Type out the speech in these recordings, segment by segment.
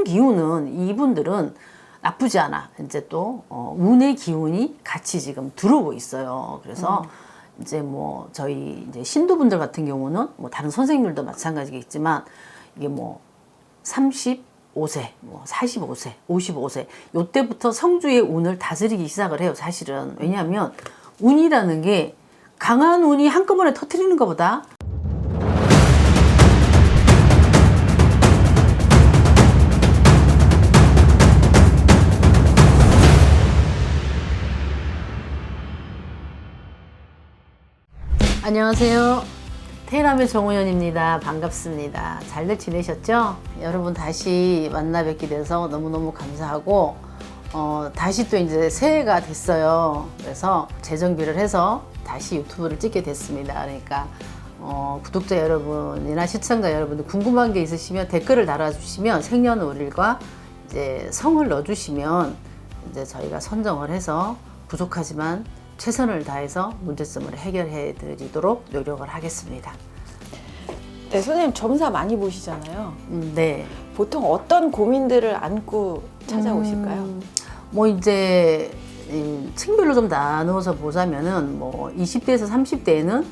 나쁜 기운은 이분들은 나쁘지 않아. 이제 또 운의 기운이 같이 지금 들어오고 있어요. 그래서 이제 뭐 저희 이제 신도분들 같은 경우는 뭐 다른 선생님들도 마찬가지겠지만 이게 뭐 35세, 뭐 45세, 55세 요때부터 성주의 운을 다스리기 시작을 해요. 사실은 왜냐하면 운이라는 게 강한 운이 한꺼번에 터뜨리는 것보다 안녕하세요. 테라의 정우현입니다. 반갑습니다. 잘들 지내셨죠? 여러분 다시 만나 뵙게 돼서 너무너무 감사하고 다시 또 이제 새해가 됐어요. 그래서 재정비를 해서 다시 유튜브를 찍게 됐습니다. 그러니까 구독자 여러분이나 시청자 여러분들 궁금한 게 있으시면 댓글을 달아주시면 생년월일과 이제 성을 넣어주시면 이제 저희가 선정을 해서 부족하지만 최선을 다해서 문제점을 해결해 드리도록 노력을 하겠습니다. 네, 선생님 점사 많이 보시잖아요. 네. 보통 어떤 고민들을 안고 찾아오실까요? 뭐 이제 층별로 좀 나누어서 보자면은 뭐 20대에서 30대에는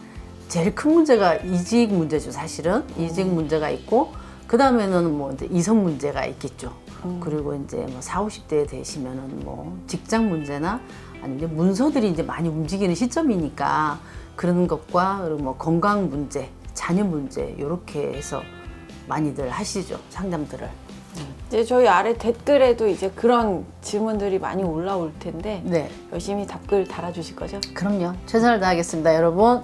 제일 큰 문제가 이직 문제죠. 사실은 이직 문제가 있고 그 다음에는 뭐 이제 이성 문제가 있겠죠. 그리고 이제 뭐 40, 50대 되시면은 뭐 직장 문제나 아니면 문서들이 이제 많이 움직이는 시점이니까 그런 것과 그리고 뭐 건강 문제, 자녀 문제 이렇게 해서 많이들 하시죠. 상담들을. 이제 저희 아래 댓글에도 이제 그런 질문들이 많이 올라올 텐데 네. 열심히 답글 달아주실 거죠? 그럼요. 최선을 다하겠습니다, 여러분.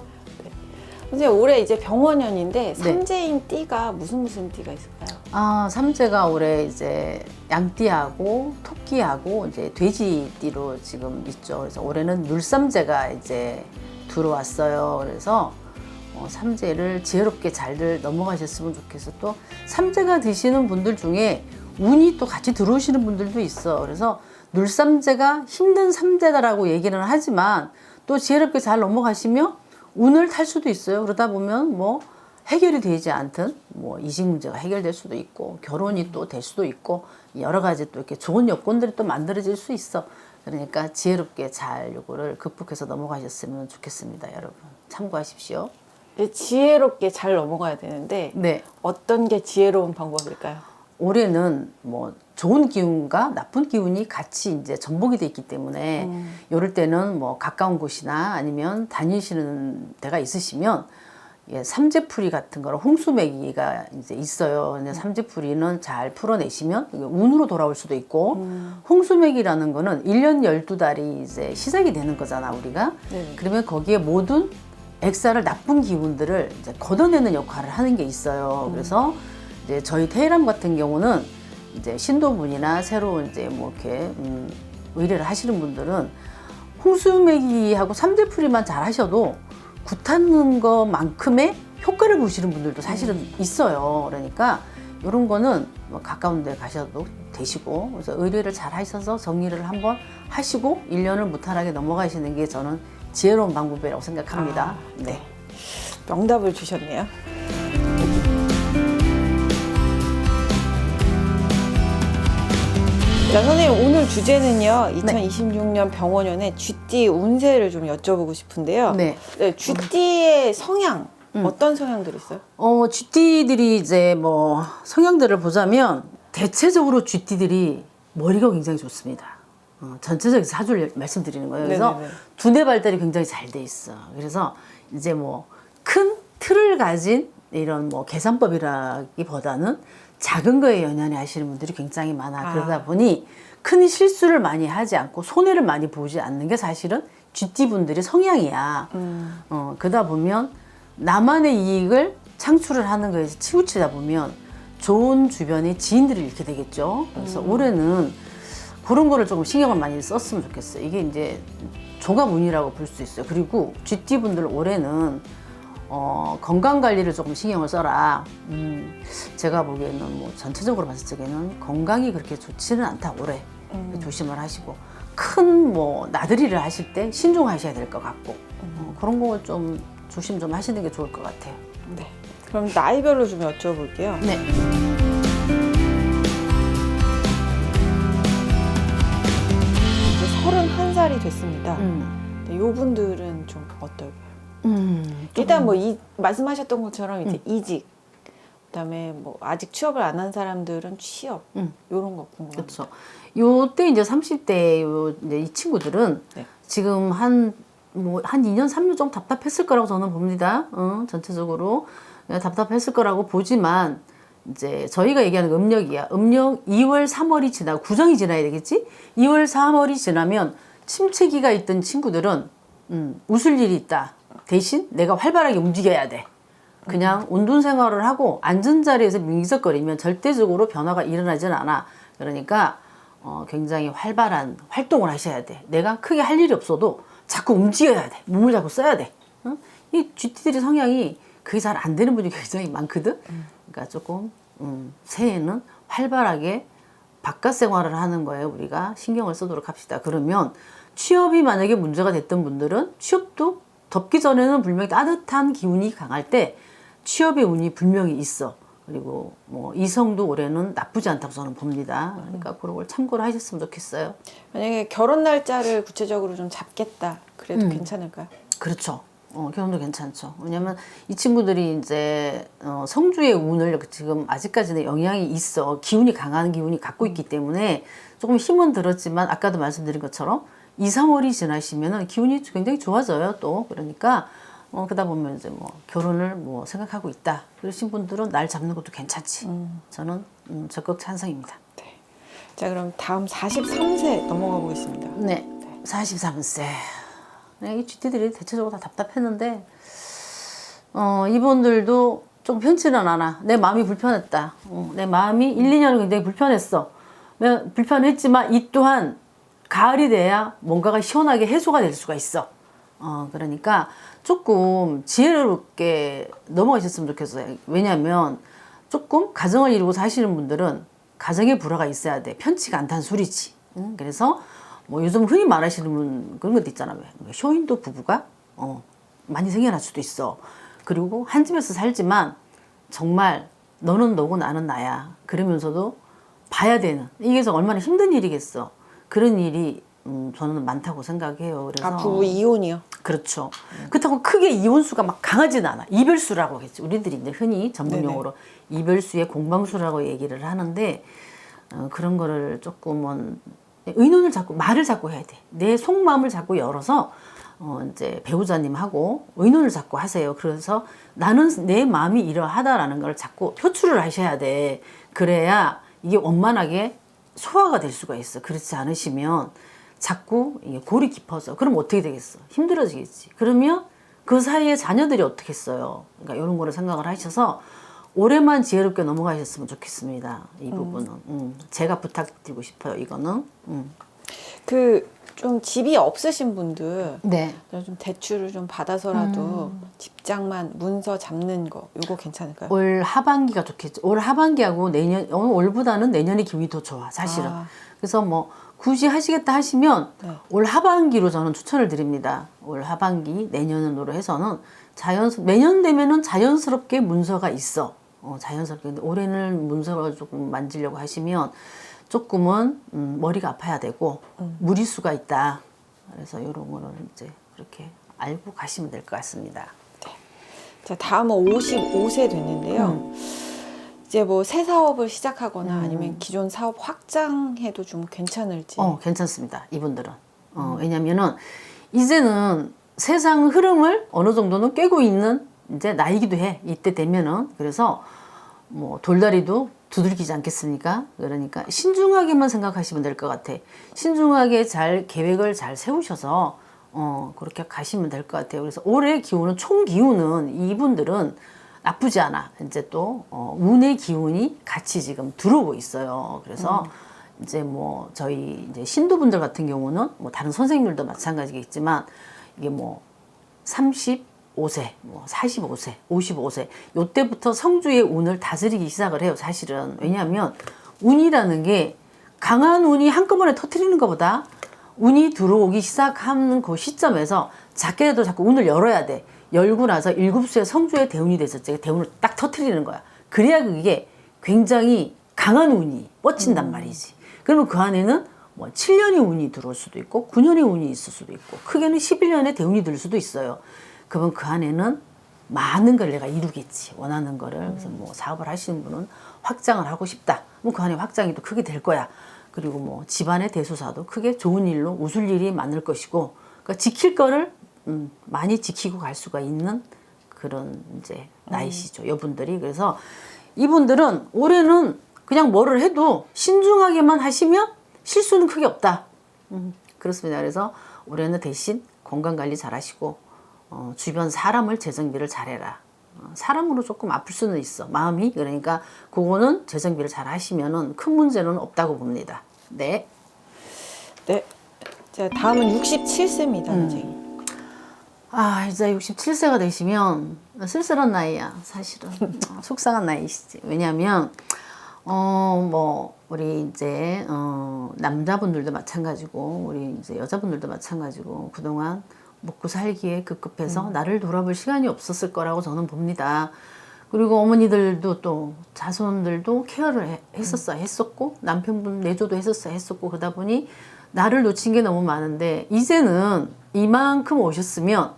선생님 올해 이제 병원년인데 네. 삼재인 띠가 무슨 띠가 있을까요? 삼재가 올해 이제 양띠하고 토끼하고 이제 돼지띠로 지금 있죠. 그래서 올해는 물삼재가 이제 들어왔어요. 그래서 삼재를 지혜롭게 잘들 넘어가셨으면 좋겠어. 또 삼재가 되시는 분들 중에 운이 또 같이 들어오시는 분들도 있어. 그래서 물삼재가 힘든 삼재다라고 얘기는 하지만 또 지혜롭게 잘 넘어가시면 운을 탈 수도 있어요. 그러다 보면 뭐 해결이 되지 않든 뭐 이직 문제가 해결될 수도 있고 결혼이 또 될 수도 있고 여러 가지 또 이렇게 좋은 여건들이 또 만들어질 수 있어. 그러니까 지혜롭게 잘 요거를 극복해서 넘어가셨으면 좋겠습니다. 여러분 참고하십시오. 지혜롭게 잘 넘어가야 되는데 네. 어떤 게 지혜로운 방법일까요? 올해는 뭐 좋은 기운과 나쁜 기운이 같이 이제 전복이 돼 있기 때문에 이럴 때는 뭐 가까운 곳이나 아니면 다니시는 데가 있으시면 삼재풀이 같은 거는 홍수매기가 이제 있어요. 근데 삼재풀이는 잘 풀어내시면 운으로 돌아올 수도 있고 홍수매기라는 거는 1년 12달이 이제 시작이 되는 거잖아, 우리가. 네. 그러면 거기에 모든 액사를 나쁜 기운들을 이제 걷어내는 역할을 하는 게 있어요. 그래서 이제 저희 테이람 같은 경우는 이제 신도분이나 새로 이제 뭐 이렇게 의뢰를 하시는 분들은 홍수매기하고 삼재풀이만 잘 하셔도 굿하는 것만큼의 효과를 보시는 분들도 사실은 있어요. 그러니까 이런 거는 뭐 가까운 데 가셔도 되시고 그래서 의뢰를 잘 하셔서 정리를 한번 하시고 1년을 무탈하게 넘어가시는 게 저는 지혜로운 방법이라고 생각합니다. 네. 명답을 주셨네요. 자, 선생님 오늘 주제는요 2026년 병원년의 쥐띠 운세를 좀 여쭤보고 싶은데요. 네. 네, 쥐띠의 성향 어떤 성향들이 있어요? 쥐띠들이 이제 뭐 성향들을 보자면 대체적으로 쥐띠들이 머리가 굉장히 좋습니다. 전체적인 사주를 말씀드리는 거예요. 그래서 네네네. 두뇌 발달이 굉장히 잘 돼 있어. 그래서 이제 뭐 큰 틀을 가진 이런 뭐 계산법이라기보다는 작은 거에 연연해 하시는 분들이 굉장히 많아. 그러다 보니 큰 실수를 많이 하지 않고 손해를 많이 보지 않는 게 사실은 쥐띠 분들의 성향이야. 그러다 보면 나만의 이익을 창출을 하는 거에 치우치다 보면 좋은 주변의 지인들을 잃게 되겠죠. 그래서 올해는 그런 거를 조금 신경을 많이 썼으면 좋겠어요. 이게 이제 종합운이라고 볼 수 있어요. 그리고 쥐띠 분들 올해는 건강 관리를 조금 신경을 써라. 제가 보기에는 뭐 전체적으로 봤을 적에는 건강이 그렇게 좋지는 않다 올해. 조심을 하시고 큰 뭐 나들이를 하실 때 신중하셔야 될 것 같고 그런 거 좀 조심 좀 하시는 게 좋을 것 같아요. 네. 그럼 나이별로 좀 여쭤볼게요. 네. 출발이 됐습니다. 네, 요 분들은 좀 어떨까요? 일단 뭐 말씀하셨던 것처럼 이제 이직, 그다음에 뭐 아직 취업을 안 한 사람들은 취업, 요런 거 궁금합니다. 그렇죠. 요때 이제 30대 이제 이 친구들은 네. 지금 한 2년, 3년 정도 답답했을 거라고 저는 봅니다. 전체적으로 답답했을 거라고 보지만 이제 저희가 얘기하는 거 음력이야. 음력 2월, 3월이 지나고 구정이 지나야 되겠지? 2월, 3월이 지나면 침체기가 있던 친구들은 웃을 일이 있다. 대신 내가 활발하게 움직여야 돼. 그냥 온돈 생활을 하고 앉은 자리에서 밍기적거리면 절대적으로 변화가 일어나지는 않아. 그러니까 굉장히 활발한 활동을 하셔야 돼. 내가 크게 할 일이 없어도 자꾸 움직여야 돼. 몸을 자꾸 써야 돼. 이 GT들의 성향이 그게 잘 안 되는 분이 굉장히 많거든. 그러니까 조금 새해에는 활발하게 바깥 생활을 하는 거에 우리가 신경을 쓰도록 합시다. 그러면 취업이 만약에 문제가 됐던 분들은 취업도 덥기 전에는 분명히 따뜻한 기운이 강할 때 취업의 운이 분명히 있어. 그리고 뭐 이성도 올해는 나쁘지 않다고 저는 봅니다. 그러니까 그런 걸 참고를 하셨으면 좋겠어요. 만약에 결혼 날짜를 구체적으로 좀 잡겠다. 그래도 괜찮을까요? 그렇죠. 결혼도 괜찮죠. 왜냐면 이 친구들이 이제 성주의 운을 지금 아직까지는 영향이 있어. 기운이 강한 기운이 갖고 있기 때문에 조금 힘은 들었지만 아까도 말씀드린 것처럼 2, 3월이 지나시면은 기운이 굉장히 좋아져요. 또 그러니까 그러다 보면 이제 뭐 결혼을 뭐 생각하고 있다. 그러신 분들은 날 잡는 것도 괜찮지. 저는 적극 찬성입니다. 네. 자, 그럼 다음 43세 넘어가 보겠습니다. 네. 43세. 이 GT들이 대체적으로 다 답답했는데 이분들도 좀 편치는 않아. 내 마음이 불편했다. 내 마음이 1, 2년은 굉장히 불편했어. 불편했지만 이 또한 가을이 돼야 뭔가가 시원하게 해소가 될 수가 있어. 그러니까 조금 지혜롭게 넘어가셨으면 좋겠어요. 왜냐하면 조금 가정을 이루고 사시는 분들은 가정에 불화가 있어야 돼. 편치가 않다는 소리지. 그래서 뭐 요즘 흔히 말하시는 그런 것도 있잖아. 왜 쇼윈도 부부가 많이 생겨날 수도 있어. 그리고 한 집에서 살지만 정말 너는 너고 나는 나야. 그러면서도 봐야 되는. 이게 얼마나 힘든 일이겠어. 그런 일이 저는 많다고 생각해요. 그래서 부부 이혼이요? 그렇죠. 그렇다고 크게 이혼수가 막 강하지는 않아. 이별수라고 하겠지. 우리들이 이제 흔히 전문용어로 이별수의 공방수라고 얘기를 하는데 그런 거를 조금은 의논을 자꾸 말을 자꾸 해야 돼. 내 속마음을 자꾸 열어서 이제 배우자님하고 의논을 자꾸 하세요. 그래서 나는 내 마음이 이러하다라는 걸 자꾸 표출을 하셔야 돼. 그래야 이게 원만하게 소화가 될 수가 있어. 그렇지 않으시면 자꾸 이게 골이 깊어져. 그럼 어떻게 되겠어? 힘들어지겠지. 그러면 그 사이에 자녀들이 어떻겠어요? 그러니까 이런 거를 생각을 하셔서 올해만 지혜롭게 넘어가셨으면 좋겠습니다. 이 부분은 제가 부탁드리고 싶어요. 이거는 그 좀 집이 없으신 분들 네. 좀 대출을 좀 받아서라도 집장만 문서 잡는 거 요거 괜찮을까요? 올 하반기가 좋겠죠. 올 하반기하고 내년 올보다는 내년의 기운이 더 좋아. 사실은. 그래서 뭐 굳이 하시겠다 하시면 올 하반기로 저는 추천을 드립니다. 올 하반기 내년으로 해서는 내년 되면은 자연스럽게 문서가 있어. 자연스럽게. 근데 올해는 문서를 조금 만지려고 하시면 조금은 머리가 아파야 되고 무리수가 있다. 그래서 이런 거는 이제 그렇게 알고 가시면 될 것 같습니다. 네. 자, 다음은 55세 됐는데요. 이제 뭐 새 사업을 시작하거나 아니면 기존 사업 확장해도 좀 괜찮을지. 괜찮습니다. 이분들은. 왜냐면은 이제는 세상 흐름을 어느 정도는 꿰고 있는 이제 나이기도 해. 이때 되면은. 그래서 뭐 돌다리도 두들기지 않겠습니까? 그러니까 신중하게만 생각하시면 될 것 같아. 신중하게 잘 계획을 잘 세우셔서 그렇게 가시면 될 것 같아요. 그래서 올해 기운은 총 기운은 이분들은 나쁘지 않아. 이제 또 운의 기운이 같이 지금 들어오고 있어요. 그래서 이제 뭐 저희 이제 신도분들 같은 경우는 뭐 다른 선생님들도 마찬가지겠지만 이게 뭐 35세, 뭐 45세, 55세 요때부터 성주의 운을 다스리기 시작을 해요. 사실은. 왜냐하면 운이라는 게 강한 운이 한꺼번에 터뜨리는 것보다 운이 들어오기 시작하는 그 시점에서 작게라도 자꾸 운을 열어야 돼. 열고 나서 7수의 성주의 대운이 됐었지. 대운을 딱 터뜨리는 거야. 그래야 그게 굉장히 강한 운이 뻗친단 말이지. 그러면 그 안에는 뭐 7년의 운이 들어올 수도 있고 9년의 운이 있을 수도 있고 크게는 11년의 대운이 들 수도 있어요. 그러면 그 안에는 많은 걸 내가 이루겠지. 원하는 거를. 그래서 뭐 사업을 하시는 분은 확장을 하고 싶다. 그럼 그 안에 확장이 또 크게 될 거야. 그리고 뭐 집안의 대소사도 크게 좋은 일로 웃을 일이 많을 것이고 그러니까 지킬 거를 많이 지키고 갈 수가 있는 그런 이제 나이시죠. 여분들이. 그래서 이분들은 올해는 그냥 뭐를 해도 신중하게만 하시면 실수는 크게 없다. 그렇습니다. 그래서 올해는 대신 건강관리 잘 하시고 주변 사람을 재정비를 잘해라. 사람으로 조금 아플 수는 있어. 마음이. 그러니까 그거는 재정비를 잘 하시면은 큰 문제는 없다고 봅니다. 네. 네. 자, 다음은 67세입니다, 선생님. 아, 이제 67세가 되시면 쓸쓸한 나이야, 사실은. 속상한 나이시지. 왜냐하면 뭐 우리 이제 남자분들도 마찬가지고 우리 이제 여자분들도 마찬가지고 그동안 먹고 살기에 급급해서 나를 돌아볼 시간이 없었을 거라고 저는 봅니다. 그리고 어머니들도 또 자손들도 케어를 했었고 남편분 내조도 했었고 그러다 보니 나를 놓친 게 너무 많은데 이제는 이만큼 오셨으면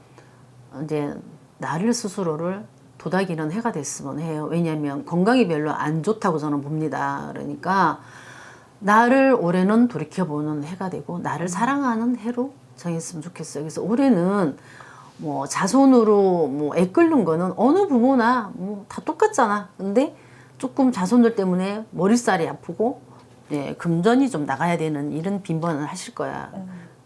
이제 나를 스스로를 도닥이는 해가 됐으면 해요. 왜냐하면 건강이 별로 안 좋다고 저는 봅니다. 그러니까 나를 올해는 돌이켜보는 해가 되고 나를 사랑하는 해로 정했으면 좋겠어요. 그래서 올해는 뭐 자손으로 뭐 애 끓는 거는 어느 부모나 뭐 다 똑같잖아. 근데 조금 자손들 때문에 머릿살이 아프고 예, 금전이 좀 나가야 되는 이런 빈번을 하실 거야.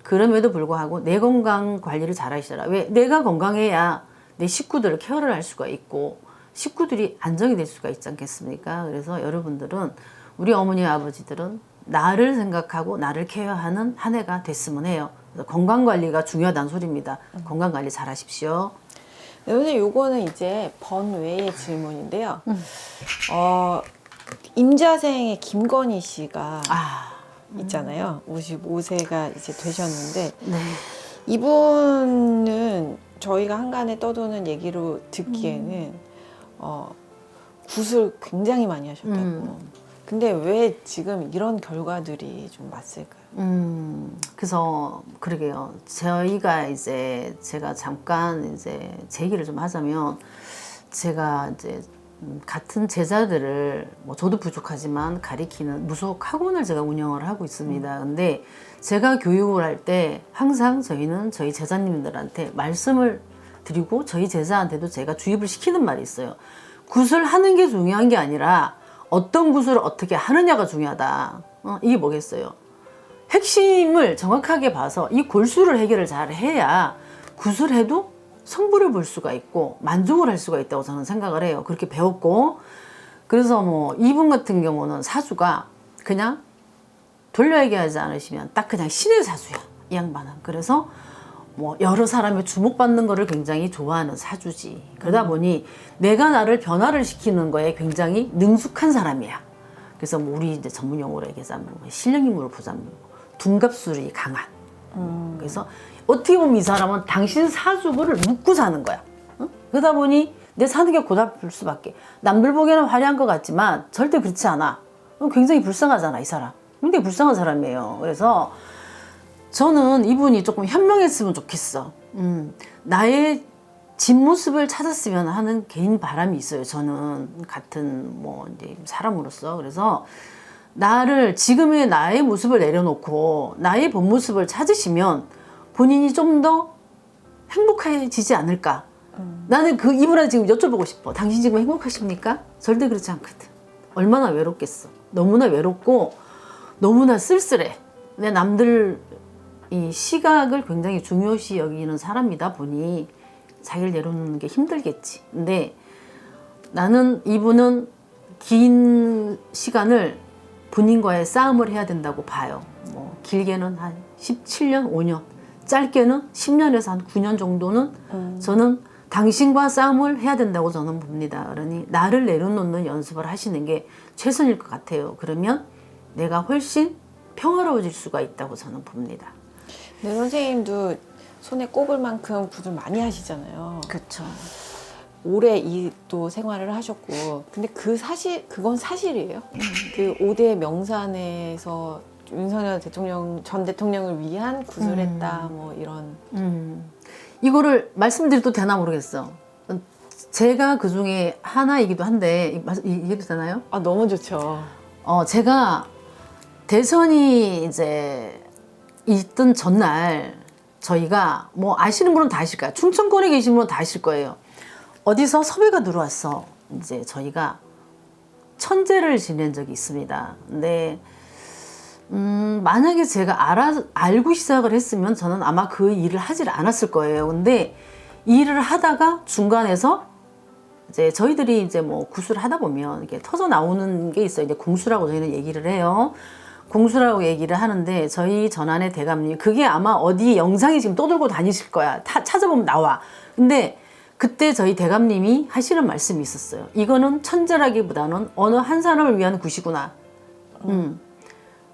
그럼에도 불구하고 내 건강 관리를 잘 하시라. 왜? 내가 건강해야 내 식구들을 케어를 할 수가 있고 식구들이 안정이 될 수가 있지 않겠습니까? 그래서 여러분들은 우리 어머니와 아버지들은 나를 생각하고 나를 케어하는 한 해가 됐으면 해요. 그래서 건강관리가 중요하다는 소리입니다. 건강관리 잘 하십시오. 네, 선생님, 요거는 이제 번외의 질문인데요. 임자생의 김건희 씨가 있잖아요. 55세가 이제 되셨는데 네. 이분은 저희가 한간에 떠도는 얘기로 듣기에는 굿을 굉장히 많이 하셨다고. 근데 왜 지금 이런 결과들이 좀 왔을까요? 그래서 그러게요. 저희가 이제 제가 잠깐 이제 제 얘기를 좀 하자면 제가 이제 같은 제자들을 뭐 저도 부족하지만 가리키는 무속 학원을 제가 운영을 하고 있습니다. 근데 제가 교육을 할 때 항상 저희는 저희 제자님들한테 말씀을 드리고 저희 제자한테도 제가 주입을 시키는 말이 있어요. 굿을 하는 게 중요한 게 아니라 어떤 굿을 어떻게 하느냐가 중요하다. 이게 뭐겠어요? 핵심을 정확하게 봐서 이 골수를 해결을 잘 해야 굿을 해도 성부를 볼 수가 있고 만족을 할 수가 있다고 저는 생각을 해요. 그렇게 배웠고 그래서 뭐 이분 같은 경우는 사주가 그냥 돌려 얘기하지 않으시면 딱 그냥 신의 사주야. 이 양반은. 그래서 뭐 여러 사람의 주목받는 거를 굉장히 좋아하는 사주지. 그러다 보니 내가 나를 변화를 시키는 거에 굉장히 능숙한 사람이야. 그래서 뭐 우리 이제 전문 용어로 얘기하자면 신령임으로 보자면 둔갑술이 강한. 그래서 어떻게 보면 이 사람은 당신 사주를 묻고 사는 거야. 그러다 보니 내 사는 게 고달플 수밖에. 남들 보기에는 화려한 것 같지만 절대 그렇지 않아. 굉장히 불쌍하잖아, 이 사람. 굉장히 불쌍한 사람이에요. 그래서 저는 이분이 조금 현명했으면 좋겠어. 나의 진모습을 찾았으면 하는 개인 바람이 있어요. 저는 같은 뭐 이제 사람으로서. 그래서 나를 지금의 나의 모습을 내려놓고 나의 본 모습을 찾으시면 본인이 좀 더 행복해지지 않을까. 나는 그 이분한테 지금 여쭤보고 싶어. 당신 지금 행복하십니까? 절대 그렇지 않거든. 얼마나 외롭겠어. 너무나 외롭고 너무나 쓸쓸해. 근데 남들 이 시각을 굉장히 중요시 여기는 사람이다 보니 자기를 내려놓는 게 힘들겠지. 근데 나는 이분은 긴 시간을 본인과의 싸움을 해야 된다고 봐요. 뭐 길게는 한 17년, 5년, 짧게는 10년에서 한 9년 정도는 저는 당신과 싸움을 해야 된다고 저는 봅니다. 그러니 나를 내려놓는 연습을 하시는 게 최선일 것 같아요. 그러면 내가 훨씬 평화로워질 수가 있다고 저는 봅니다. 네, 선생님도 손에 꼽을 만큼 굿을 많이 하시잖아요. 그렇죠. 오래 이 또 생활을 하셨고, 근데 그건 사실이에요. 그 5대 명산에서 윤석열 전 대통령을 위한 구술했다 뭐 이런. 이거를 말씀드려도 되나 모르겠어. 제가 그 중에 하나이기도 한데 이해도 되나요? 아 너무 좋죠. 제가 대선이 이제 있던 전날 저희가 뭐 아시는 분은 다 아실 거예요. 충청권에 계신 분은 다 아실 거예요. 어디서 섭외가 들어왔어. 이제 저희가 천재를 지낸 적이 있습니다. 근데 만약에 제가 알고 시작을 했으면 저는 아마 그 일을 하질 않았을 거예요. 근데 이 일을 하다가 중간에서 이제 저희들이 이제 뭐 구술을 하다 보면 이게 터져 나오는 게 있어요. 이제 공수라고 저희는 얘기를 해요. 공수라고 얘기를 하는데 저희 전환의 대감님 그게 아마 어디 영상이 지금 떠돌고 다니실 거야. 찾아보면 나와. 근데 그때 저희 대감님이 하시는 말씀이 있었어요. 이거는 천재라기보다는 어느 한 사람을 위한 굿이구나.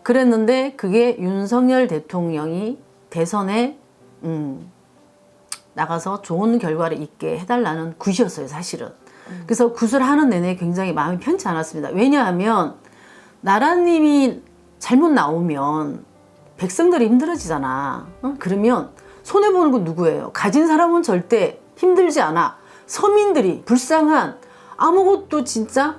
그랬는데 그게 윤석열 대통령이 대선에 나가서 좋은 결과를 있게 해달라는 굿이었어요, 사실은. 그래서 굿을 하는 내내 굉장히 마음이 편치 않았습니다. 왜냐하면 나라님이 잘못 나오면 백성들이 힘들어지잖아. 그러면 손해보는 건 누구예요? 가진 사람은 절대 힘들지 않아. 서민들이 불쌍한 아무것도 진짜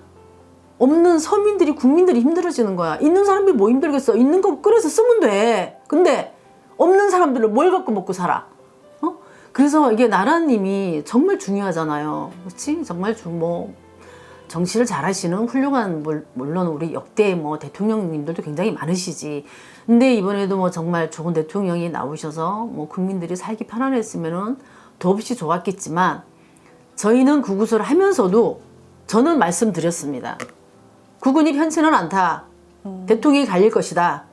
없는 서민들이 국민들이 힘들어지는 거야. 있는 사람들이 뭐 힘들겠어. 있는 거 끓여서 쓰면 돼. 근데 없는 사람들을 뭘 갖고 먹고 살아. 그래서 이게 나라님이 정말 중요하잖아요. 그렇지? 정말 뭐 정치를 잘하시는 훌륭한 물론 우리 역대 뭐 대통령님들도 굉장히 많으시지. 근데 이번에도 뭐 정말 좋은 대통령이 나오셔서 뭐 국민들이 살기 편안했으면은 더없이 좋았겠지만 저희는 구구설 하면서도 저는 말씀드렸습니다. 국군이 편치는 않다. 대통령이 갈릴 것이다.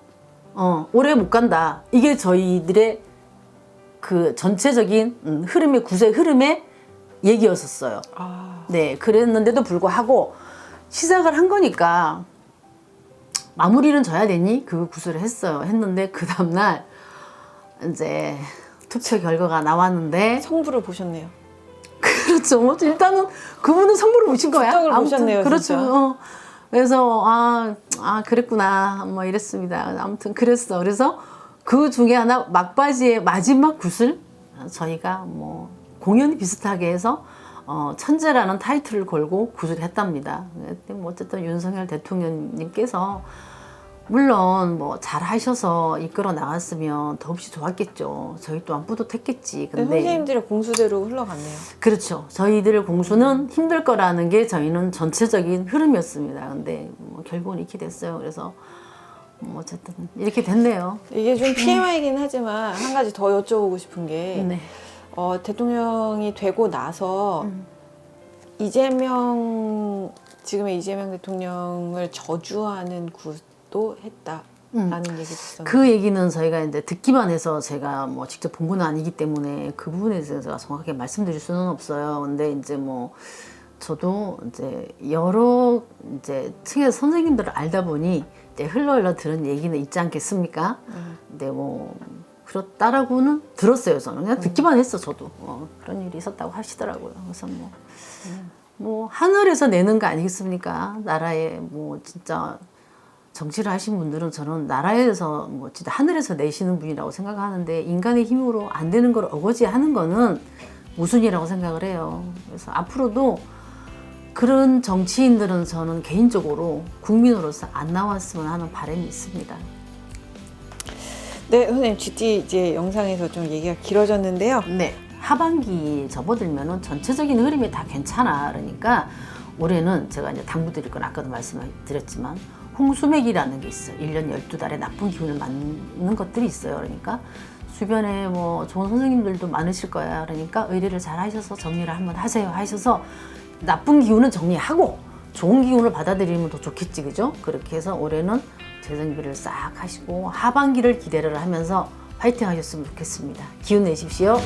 오래 못 간다. 이게 저희들의 그 전체적인 흐름의 구세 흐름의 얘기였었어요. 네, 그랬는데도 불구하고 시작을 한 거니까 마무리는 져야 되니 그 구술을 했어요. 했는데 그 다음날 이제 투표 결과가 나왔는데 성부를 보셨네요. 그렇죠. 뭐 일단은 그분은 성부를 보신 거야. 성적을 보셨네요. 그렇죠. 진짜. 그래서 그랬구나. 뭐 이랬습니다. 아무튼 그랬어. 그래서 그 중에 하나 막바지의 마지막 굿을 저희가 뭐 공연이 비슷하게 해서 천재라는 타이틀을 걸고 굿을 했답니다. 뭐 어쨌든 윤석열 대통령님께서 물론 뭐 잘하셔서 이끌어 나갔으면 더없이 좋았겠죠. 저희 또한 뿌듯했겠지. 근데 선생님들의 공수대로 흘러갔네요. 그렇죠. 저희들 공수는 힘들 거라는 게 저희는 전체적인 흐름이었습니다. 근데 뭐 결국은 이렇게 됐어요. 그래서 뭐 어쨌든 이렇게 됐네요. 이게 좀 TMI이긴 하지만 한 가지 더 여쭤보고 싶은 게 네. 대통령이 되고 나서 지금의 이재명 대통령을 저주하는 굿도 했다라는 얘기도 있었는데 그 얘기는 저희가 이제 듣기만 해서 제가 뭐 직접 본 건 아니기 때문에 그 부분에 대해서 제가 정확하게 말씀드릴 수는 없어요. 근데 이제 뭐 저도 이제 여러 이제 층에서 선생님들을 알다 보니 이제 흘러 들은 얘기는 있지 않겠습니까? 근데 뭐 그렇다라고는 들었어요. 저는 그냥 듣기만 했어. 저도 그런 일이 있었다고 하시더라고요. 그래서 뭐 하늘에서 내는 거 아니겠습니까? 나라에 뭐 진짜 정치를 하신 분들은 저는 나라에서 뭐 진짜 하늘에서 내시는 분이라고 생각하는데 인간의 힘으로 안 되는 걸 어거지하는 거는 우순이라고 생각을 해요. 그래서 앞으로도 그런 정치인들은 저는 개인적으로 국민으로서 안 나왔으면 하는 바람이 있습니다. 네, 선생님 GT 이제 영상에서 좀 얘기가 길어졌는데요. 네, 하반기 접어들면은 전체적인 흐름이 다 괜찮아. 그러니까 올해는 제가 이제 당부드릴 건 아까도 말씀드렸지만 홍수맥이라는 게 있어요. 1년 12달에 나쁜 기운을 맞는 것들이 있어요. 그러니까 주변에 뭐 좋은 선생님들도 많으실 거야. 그러니까 의뢰를 잘 하셔서 정리를 한번 하세요. 하셔서 나쁜 기운은 정리하고 좋은 기운을 받아들이면 더 좋겠지, 그죠? 그렇게 해서 올해는 재정비를 싹 하시고 하반기를 기대를 하면서 파이팅 하셨으면 좋겠습니다. 기운 내십시오.